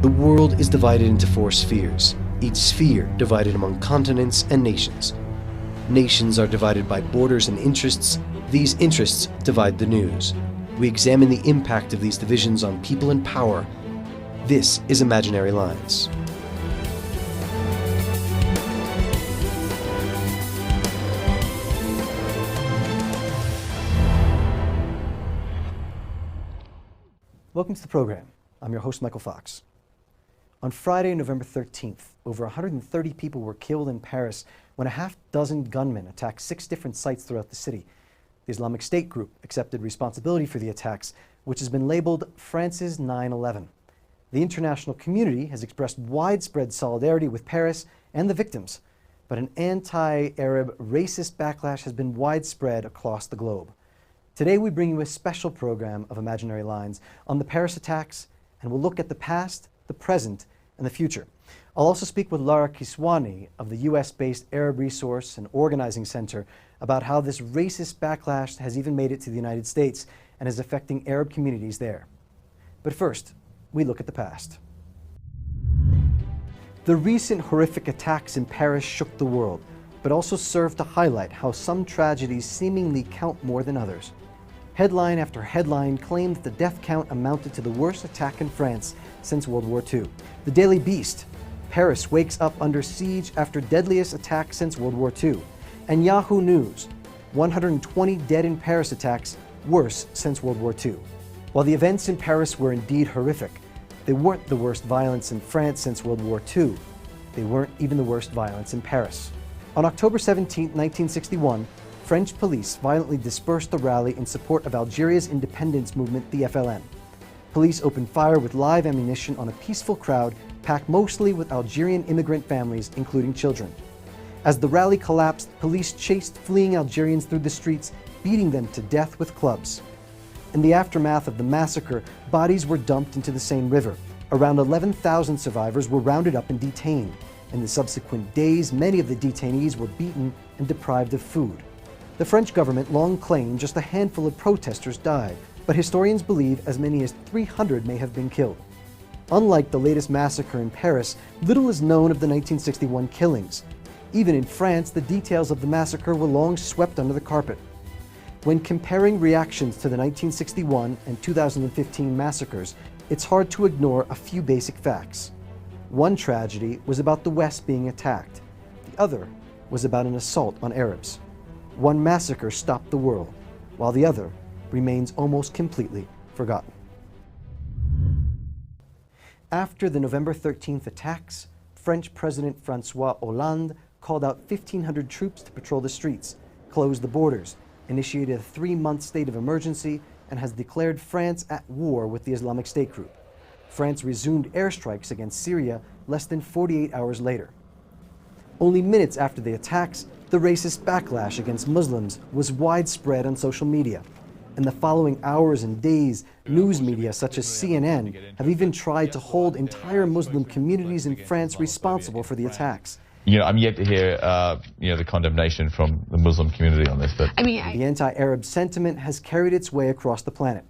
The world is divided into four spheres, each sphere divided among continents and nations. Nations are divided by borders and interests. These interests divide the news. We examine the impact of these divisions on people and power. This is Imaginary Lines. Welcome to the program. I'm your host, Michael Fox. On Friday, November 13th, over 130 people were killed in Paris when a half-dozen gunmen attacked 6 different sites throughout the city. The Islamic State group accepted responsibility for the attacks, which has been labeled France's 9/11. The international community has expressed widespread solidarity with Paris and the victims, but an anti-Arab racist backlash has been widespread across the globe. Today we bring you a special program of Imaginary Lines on the Paris attacks, and we'll look at the past, the present, and the future. I'll also speak with Lara Kiswani of the US-based Arab Resource and Organizing Center about how this racist backlash has even made it to the United States and is affecting Arab communities there. But first, we look at the past. The recent horrific attacks in Paris shook the world, but also served to highlight how some tragedies seemingly count more than others. Headline after headline claimed that the death count amounted to the worst attack in France since World War II. The Daily Beast, Paris wakes up under siege after deadliest attack since World War II. And Yahoo News, 120 dead in Paris attacks, worse since World War II. While the events in Paris were indeed horrific, they weren't the worst violence in France since World War II. They weren't even the worst violence in Paris. On October 17, 1961, French police violently dispersed the rally in support of Algeria's independence movement, the FLN. Police opened fire with live ammunition on a peaceful crowd packed mostly with Algerian immigrant families, including children. As the rally collapsed, police chased fleeing Algerians through the streets, beating them to death with clubs. In the aftermath of the massacre, bodies were dumped into the Seine River. Around 11,000 survivors were rounded up and detained. In the subsequent days, many of the detainees were beaten and deprived of food. The French government long claimed just a handful of protesters died, but historians believe as many as 300 may have been killed. Unlike the latest massacre in Paris, little is known of the 1961 killings. Even in France, the details of the massacre were long swept under the carpet. When comparing reactions to the 1961 and 2015 massacres, it's hard to ignore a few basic facts. One tragedy was about the West being attacked. The other was about an assault on Arabs. One massacre stopped the world, while the other remains almost completely forgotten. After the November 13th attacks, French President François Hollande called out 1,500 troops to patrol the streets, closed the borders, initiated a 3-month state of emergency, and has declared France at war with the Islamic State group. France resumed airstrikes against Syria less than 48 hours later. Only minutes after the attacks, the racist backlash against Muslims was widespread on social media. In the following hours and days, news media such as CNN have even tried to hold entire Muslim communities in France responsible for the attacks. I'm yet to hear, the condemnation from the Muslim community on this. But the anti-Arab sentiment has carried its way across the planet.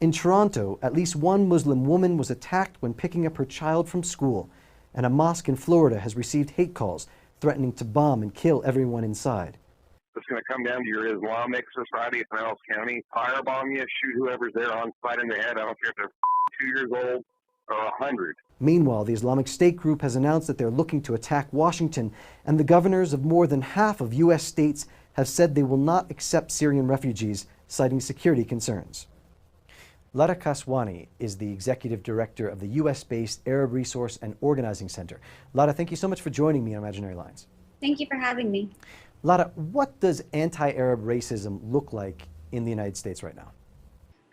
In Toronto, at least one Muslim woman was attacked when picking up her child from school, and a mosque in Florida has received hate calls threatening to bomb and kill everyone inside. It's going to come down to your Islamic Society of Pinellas County. Firebomb you, shoot whoever's there on site in the head. I don't care if they're 2 years old or 100. Meanwhile, the Islamic State group has announced that they're looking to attack Washington, and the governors of more than half of U.S. states have said they will not accept Syrian refugees, citing security concerns. Lara Kiswani is the executive director of the US-based Arab Resource and Organizing Center. Lara, thank you so much for joining me on Imaginary Lines. Thank you for having me. Lara, what does anti-Arab racism look like in the United States right now?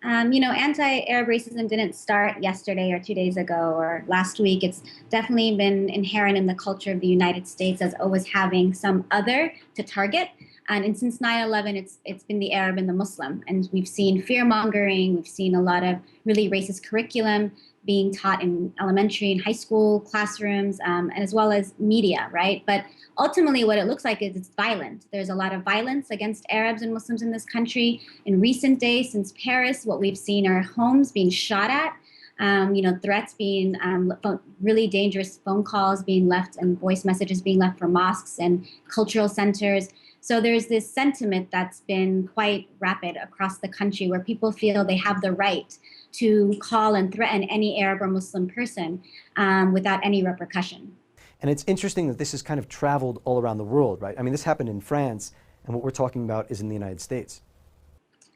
Anti-Arab racism didn't start yesterday or 2 days ago or last week. It's definitely been inherent in the culture of the United States as always having some other to target. And since 9/11, it's been the Arab and the Muslim. And we've seen fear-mongering. We've seen a lot of really racist curriculum being taught in elementary and high school classrooms, and as well as media, right? But ultimately what it looks like is it's violent. There's a lot of violence against Arabs and Muslims in this country. In recent days, since Paris, what we've seen are homes being shot at, threats being really dangerous phone calls being left and voice messages being left for mosques and cultural centers. So there's this sentiment that's been quite rapid across the country where people feel they have the right to call and threaten any Arab or Muslim person without any repercussion. And it's interesting that this has kind of traveled all around the world, right? I mean, this happened in France, and what we're talking about is in the United States.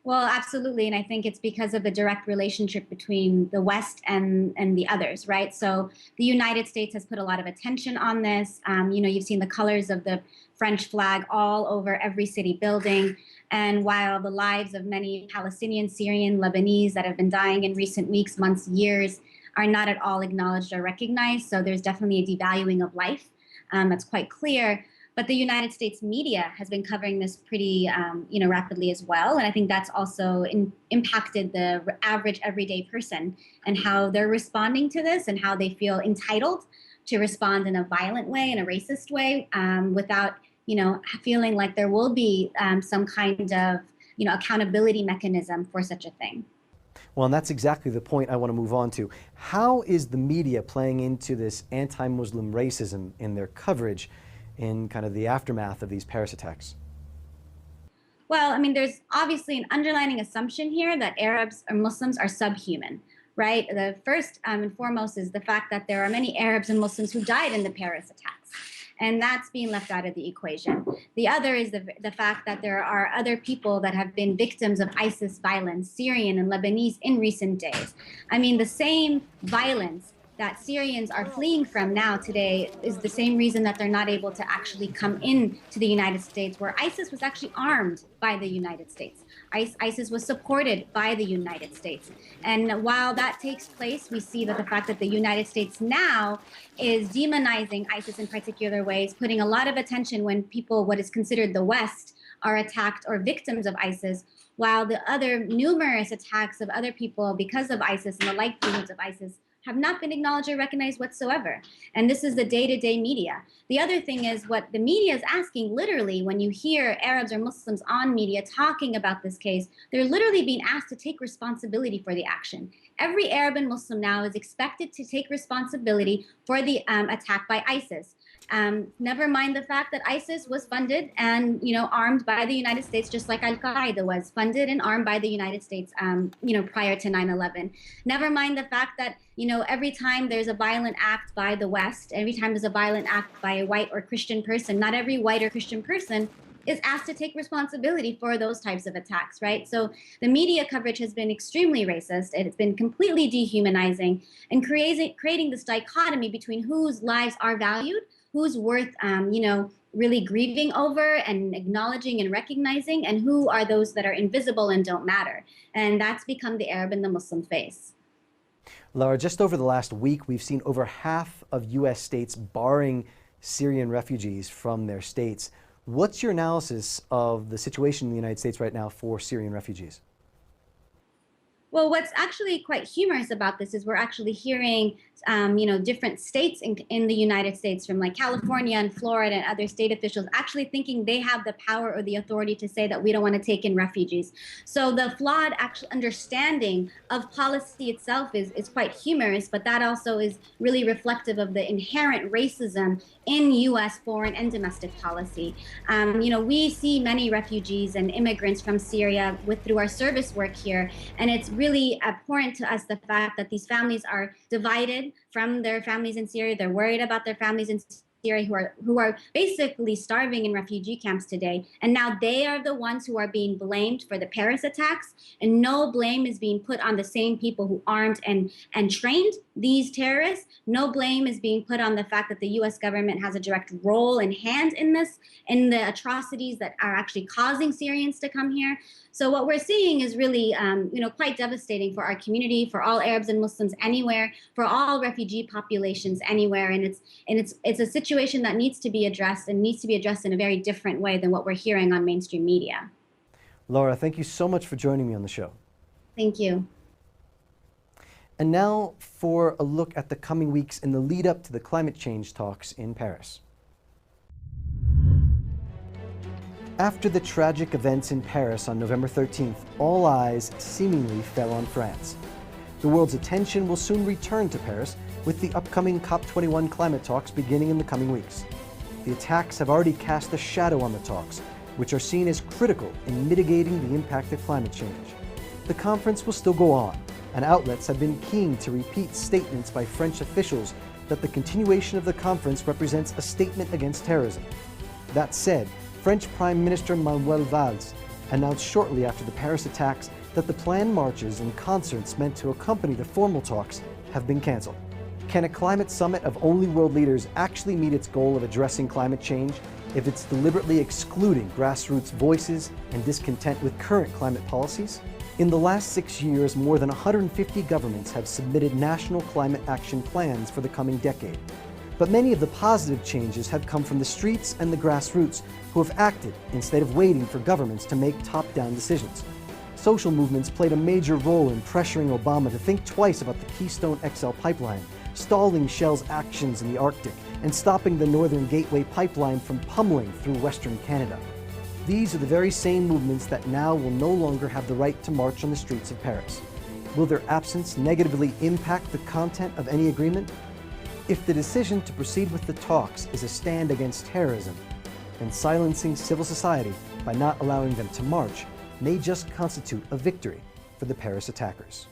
Well, absolutely. And I think it's because of the direct relationship between the West and the others, right? So the United States has put a lot of attention on this. You've seen the colors of the French flag all over every city building. And while the lives of many Palestinian, Syrian, Lebanese that have been dying in recent weeks, months, years are not at all acknowledged or recognized. So there's definitely a devaluing of life. That's quite clear. But the United States media has been covering this pretty, rapidly as well. And I think that's also impacted the average everyday person and how they're responding to this and how they feel entitled to respond in a violent way, in a racist way, without, feeling like there will be some kind of, accountability mechanism for such a thing. Well, and that's exactly the point I want to move on to. How is the media playing into this anti-Muslim racism in their coverage in kind of the aftermath of these Paris attacks? Well, I mean, there's obviously an underlying assumption here that Arabs or Muslims are subhuman, right? The first and foremost is the fact that there are many Arabs and Muslims who died in the Paris attacks. And that's being left out of the equation. The other is the fact that there are other people that have been victims of ISIS violence, Syrian and Lebanese, in recent days. I mean, the same violence that Syrians are fleeing from now today is the same reason that they're not able to actually come in to the United States, where ISIS was actually armed by the United States. ISIS was supported by the United States. And while that takes place, we see that the fact that the United States now is demonizing ISIS in particular ways, putting a lot of attention when people, what is considered the West, are attacked or victims of ISIS, while the other numerous attacks of other people because of ISIS and the livelihoods of ISIS have not been acknowledged or recognized whatsoever. And this is the day-to-day media. The other thing is what the media is asking, literally, when you hear Arabs or Muslims on media talking about this case, they're literally being asked to take responsibility for the action. Every Arab and Muslim now is expected to take responsibility for the attack by ISIS. Never mind the fact that ISIS was funded and, armed by the United States, just like Al-Qaeda was funded and armed by the United States, prior to 9/11. Never mind the fact that, every time there's a violent act by the West, every time there's a violent act by a white or Christian person, not every white or Christian person is asked to take responsibility for those types of attacks, right? So the media coverage has been extremely racist. It's been completely dehumanizing and creating this dichotomy between whose lives are valued, who's worth, really grieving over and acknowledging and recognizing, and who are those that are invisible and don't matter. And that's become the Arab and the Muslim face. Laura, just over the last week, we've seen over half of U.S. states barring Syrian refugees from their states. What's your analysis of the situation in the United States right now for Syrian refugees? Well, what's actually quite humorous about this is we're actually hearing, different states in the United States, from like California and Florida and other state officials, actually thinking they have the power or the authority to say that we don't want to take in refugees. So the flawed actual understanding of policy itself is quite humorous, but that also is really reflective of the inherent racism in U.S. foreign and domestic policy. We see many refugees and immigrants from Syria through our service work here, and it's really abhorrent to us the fact that these families are divided from their families in Syria. They're worried about their families in Syria who are basically starving in refugee camps today. And now they are the ones who are being blamed for the Paris attacks, and no blame is being put on the same people who armed and trained these terrorists. No blame is being put on the fact that the U.S. government has a direct role and hand in this, in the atrocities that are actually causing Syrians to come here. So what we're seeing is really, quite devastating for our community, for all Arabs and Muslims anywhere, for all refugee populations anywhere, and it's a situation that needs to be addressed and needs to be addressed in a very different way than what we're hearing on mainstream media. Laura, thank you so much for joining me on the show. Thank you. And now for a look at the coming weeks in the lead up to the climate change talks in Paris. After the tragic events in Paris on November 13th, all eyes seemingly fell on France. The world's attention will soon return to Paris with the upcoming COP21 climate talks beginning in the coming weeks. The attacks have already cast a shadow on the talks, which are seen as critical in mitigating the impact of climate change. The conference will still go on, and outlets have been keen to repeat statements by French officials that the continuation of the conference represents a statement against terrorism. That said, French Prime Minister Manuel Valls announced shortly after the Paris attacks that the planned marches and concerts meant to accompany the formal talks have been canceled. Can a climate summit of only world leaders actually meet its goal of addressing climate change if it's deliberately excluding grassroots voices and discontent with current climate policies? In the last 6 years, more than 150 governments have submitted national climate action plans for the coming decade. But many of the positive changes have come from the streets and the grassroots who have acted instead of waiting for governments to make top-down decisions. Social movements played a major role in pressuring Obama to think twice about the Keystone XL pipeline, stalling Shell's actions in the Arctic, and stopping the Northern Gateway pipeline from pummeling through Western Canada. These are the very same movements that now will no longer have the right to march on the streets of Paris. Will their absence negatively impact the content of any agreement? If the decision to proceed with the talks is a stand against terrorism, then silencing civil society by not allowing them to march may just constitute a victory for the Paris attackers.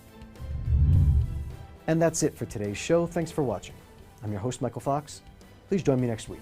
And that's it for today's show. Thanks for watching. I'm your host, Michael Fox. Please join me next week.